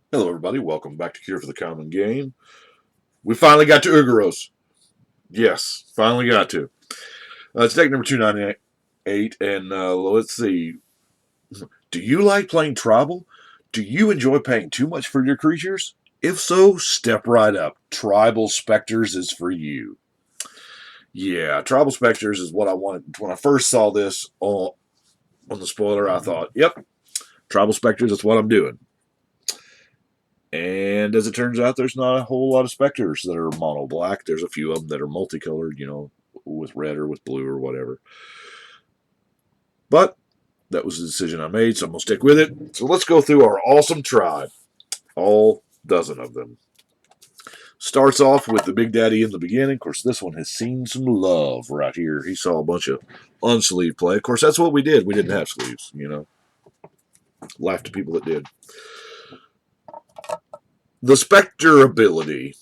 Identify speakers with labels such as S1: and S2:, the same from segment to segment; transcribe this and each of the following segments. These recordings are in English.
S1: Hello, everybody. Welcome back to Cure for the Common Game. We finally got to Urgoros. Yes, finally got to. It's deck number 298, and let's see. Do you like playing Tribal? Do you enjoy paying too much for your creatures? If so, step right up. Tribal Specters is for you. Yeah, Tribal Specters is what I wanted. When I first saw this on the spoiler, I thought, yep, Tribal Specters is what I'm doing. And as it turns out, there's not a whole lot of specters that are mono black. There's a few of them that are multicolored, with red or with blue or whatever. But that was the decision I made, so I'm going to stick with it. So let's go through our awesome tribe, all dozen of them. Starts off with the Big Daddy in the beginning. Of course, this one has seen some love right here. He saw a bunch of unsleeved play. Of course, that's what we did. We didn't have sleeves, Laugh to people that did. The Spectre ability,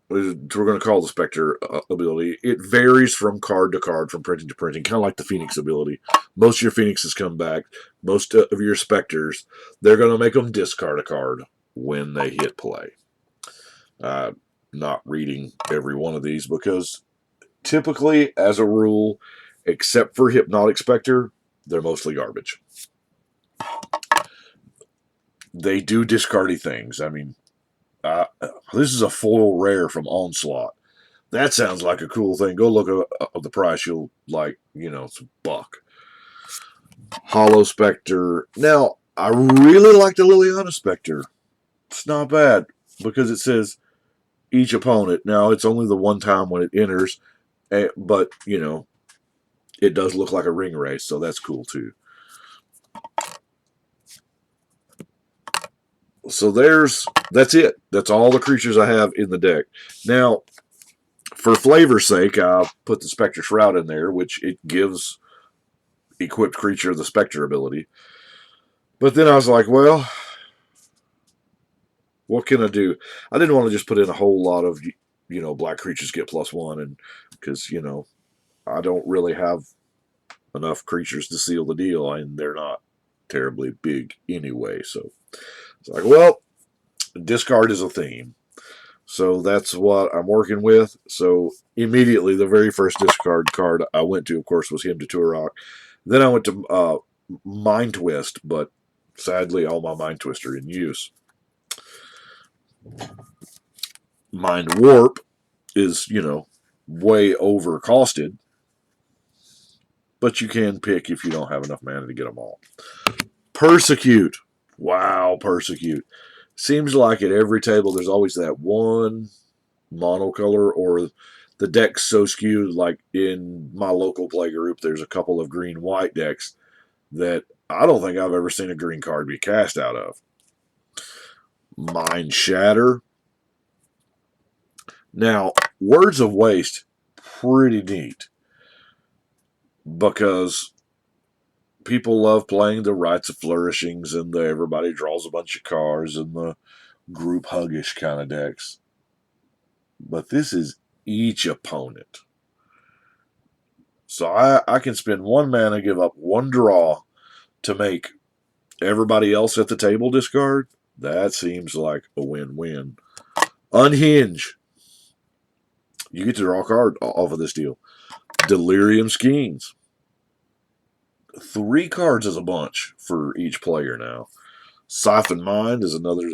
S1: we're going to call the Spectre ability, it varies from card to card, from printing to printing, kind of like the Phoenix ability. Most of your Phoenixes come back. Most of your Spectres, they're going to make them discard a card when they hit play. Not reading every one of these because typically, as a rule, except for Hypnotic Spectre, they're mostly garbage. They do discardy things. I mean, this is a foil rare from Onslaught. That sounds like a cool thing. Go look at the price. You'll like, it's a buck. Hollow Spectre. Now, I really like the Liliana Spectre. It's not bad because it says each opponent. Now, it's only the one time when it enters, but, it does look like a ring race, so that's cool too. So that's it. That's all the creatures I have in the deck. Now, for flavor's sake, I put the Spectre Shroud in there, which it gives equipped creature the Spectre ability. But then I was like, well, what can I do? I didn't want to just put in a whole lot of, black creatures get +1, and because, I don't really have enough creatures to seal the deal, and they're not terribly big anyway. So it's like, well, discard is a theme. So that's what I'm working with. So immediately, the very first discard card I went to, of course, was Hymn to Turok. Then I went to Mind Twist, but sadly, all my Mind Twists are in use. Mind Warp is, way over costed, but you can pick if you don't have enough mana to get them all. Persecute. Wow, Persecute. Seems like at every table there's always that one monocolor, or the deck's so skewed. Like in my local play group, there's a couple of green-white decks that I don't think I've ever seen a green card be cast out of. Mind Shatter. Now, Words of Waste, pretty neat because people love playing the Rites of Flourishings and the everybody draws a bunch of cards and the group huggish kind of decks. But this is each opponent. So I can spend one mana, give up one draw to make everybody else at the table discard. That seems like a win-win. Unhinge. You get to draw a card off of this deal. Delirium Schemes. 3 cards is a bunch for each player now. Siphon Mind is another.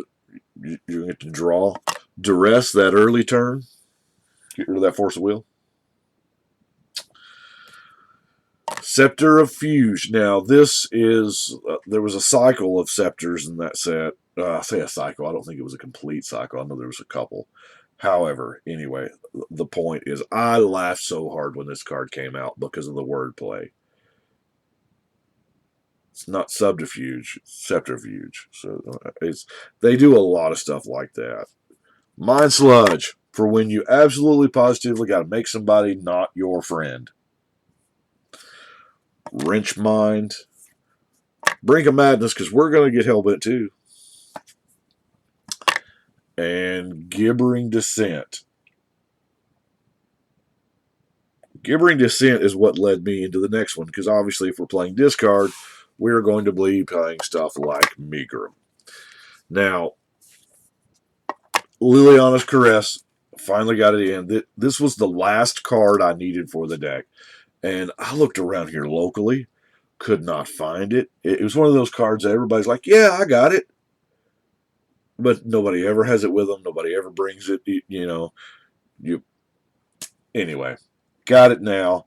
S1: You get to draw. Duress that early turn. Get rid of that Force of Will. Scepter of Fuge. Now, this is. There was a cycle of scepters in that set. I say a cycle. I don't think it was a complete cycle. I know there was a couple. However, anyway, the point is I laughed so hard when this card came out because of the wordplay. It's not subterfuge, it's septerfuge. So they do a lot of stuff like that. Mind Sludge, for when you absolutely positively got to make somebody not your friend. Wrench Mind. Brink of Madness, because we're going to get Hellbent too. And Gibbering Descent. Gibbering Descent is what led me into the next one, because obviously if we're playing discard, we're going to be playing stuff like Megrim. Now, Liliana's Caress. Finally got it in. This was the last card I needed for the deck. And I looked around here locally, could not find it. It was one of those cards that everybody's like, yeah, I got it. But nobody ever has it with them. Nobody ever brings it. You anyway, got it now.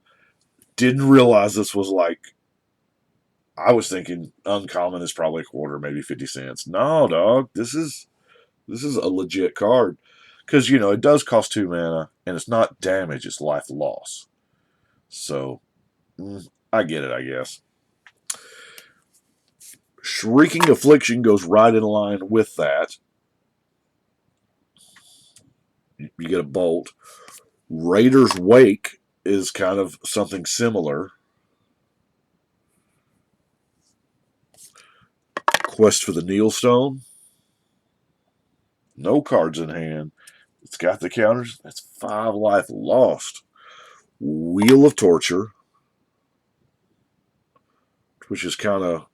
S1: Didn't realize this was like, I was thinking uncommon is probably a quarter, maybe 50 cents. No, dog, this is a legit card. Because, it does cost 2 mana, and it's not damage, it's life loss. So, I get it, I guess. Shrieking Affliction goes right in line with that. You get a bolt. Raider's Wake is kind of something similar. Quest for the Neilstone. No cards in hand. It's got the counters. That's 5 life lost. Wheel of Torture, which is kind of...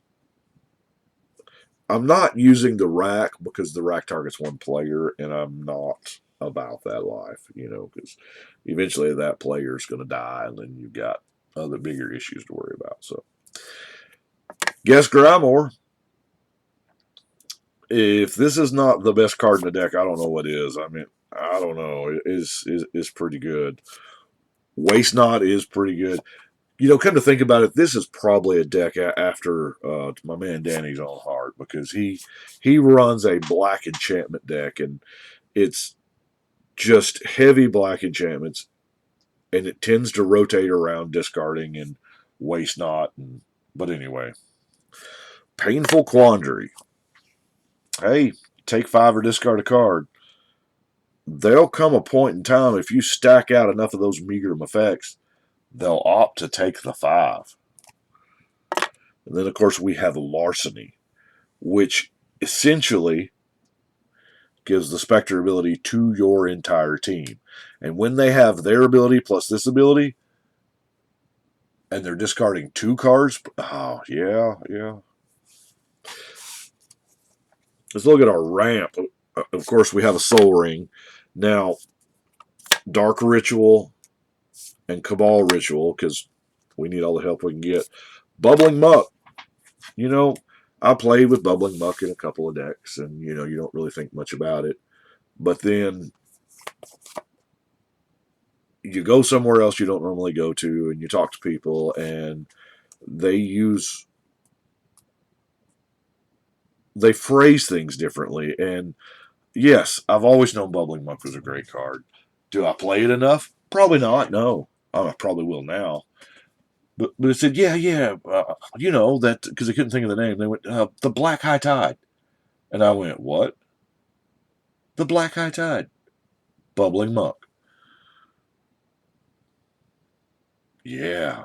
S1: I'm not using the rack because the rack targets one player, and I'm not about that life, because eventually that player is going to die, and then you've got other bigger issues to worry about. So, Guess Grimoire. If this is not the best card in the deck, I don't know what is. I mean, I don't know. It is pretty good. Waste Not is pretty good. Come to think about it, this is probably a deck after my man Danny's own heart, because he runs a black enchantment deck, and it's just heavy black enchantments, and it tends to rotate around discarding and Waste Not. But anyway, Painful Quandary. Hey, take 5 or discard a card. There'll come a point in time, if you stack out enough of those meager effects, they'll opt to take the 5. And then, of course, we have Larceny, which essentially gives the Spectre ability to your entire team. And when they have their ability plus this ability, and they're discarding 2 cards, oh, yeah. Let's look at our ramp. Of course, we have a Soul Ring. Now, Dark Ritual and Cabal Ritual, because we need all the help we can get. Bubbling Muck. I played with Bubbling Muck in a couple of decks, and, you don't really think much about it. But then you go somewhere else you don't normally go to, and you talk to people, and they phrase things differently. And yes, I've always known Bubbling Muck was a great card. Do I play it enough? Probably not, no. I probably will now. But it said, yeah, that, because I couldn't think of the name. They went, the Black High Tide. And I went, what? The Black High Tide. Bubbling Muck. Yeah.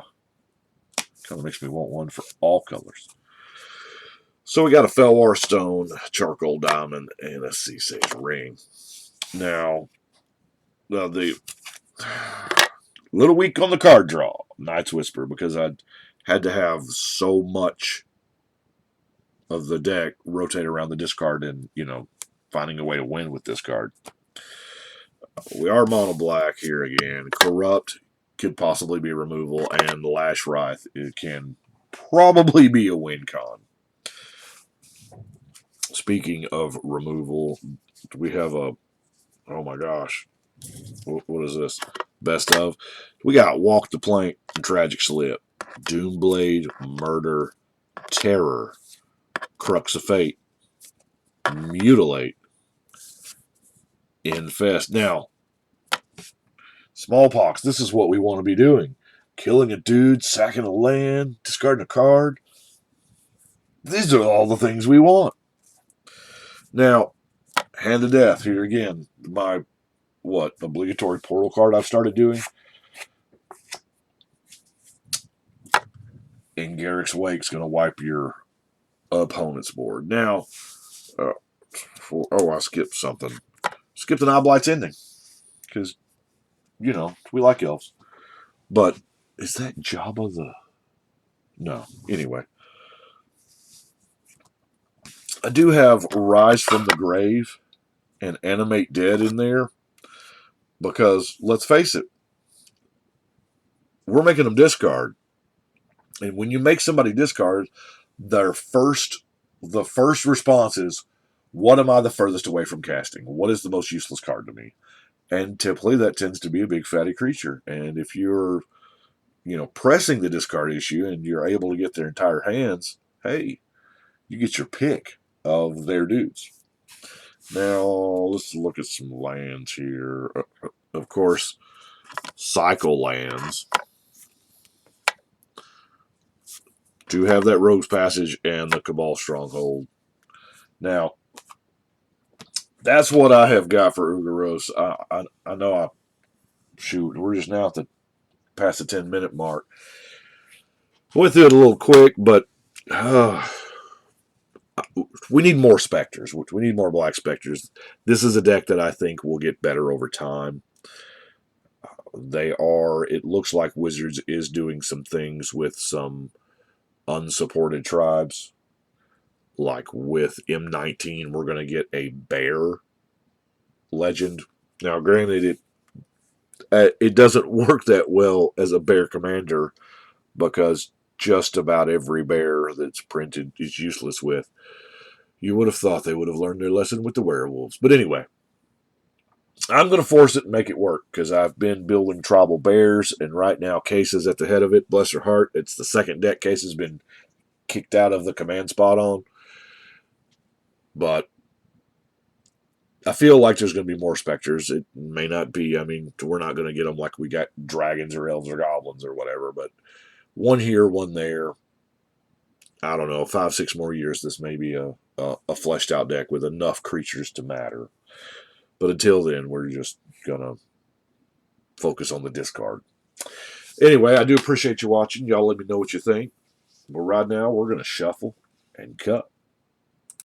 S1: Kind of makes me want one for all colors. So we got a Felwar Stone, Charcoal Diamond, and a Sea Sage Ring. Now, the little weak on the card draw, Night's Whisper, because I had to have so much of the deck rotate around the discard and, finding a way to win with this card. We are mono black here again. Corrupt could possibly be removal, and Lash Wrath, it can probably be a win con. Speaking of removal, we have oh my gosh, what is this? Best of. We got Walk the Plank and Tragic Slip, Doomblade, Murder, Terror, Crux of Fate, Mutilate, Infest. Now, Smallpox, this is what we want to be doing. Killing a dude, sacking a land, discarding a card. These are all the things we want. Now, Hand of Death, here again, my, obligatory portal card I've started doing. And Garrick's Wake's going to wipe your opponent's board. Now, I skipped something. Skipped an Oblight's Ending. Because, we like elves. But, is that Jabba the... No. Anyway. I do have Rise from the Grave and animate dead in there, because let's face it, we're making them discard. And when you make somebody discard, their first the first response is, what am I the furthest away from casting? What is the most useless card to me? And typically that tends to be a big fatty creature. And if you're, pressing the discard issue and you're able to get their entire hands, hey, you get your pick of their dudes. Now, let's look at some lands here. Of course, cycle lands do have that Rogue's Passage and the Cabal Stronghold. Now, that's what I have got for Urgoros. I know we're just now at the past the 10-minute mark. Went through it a little quick, but we need more Spectres. We need more Black Spectres. This is a deck that I think will get better over time. It looks like Wizards is doing some things with some unsupported tribes. Like with M19, we're going to get a bear legend. Now, granted, it doesn't work that well as a bear commander, because just about every bear that's printed is useless with. You would have thought they would have learned their lesson with the werewolves. But anyway, I'm going to force it and make it work, because I've been building tribal bears, and right now Case is at the head of it. Bless her heart. It's the second deck Case has been kicked out of the command spot on. But I feel like there's going to be more Spectres. It may not be. I mean, we're not going to get them like we got dragons or elves or goblins or whatever, but one here, one there. I don't know, 5, 6 more years, this may be a fleshed out deck with enough creatures to matter. But until then, we're just going to focus on the discard. Anyway, I do appreciate you watching. Y'all let me know what you think. But right now, we're going to shuffle and cut.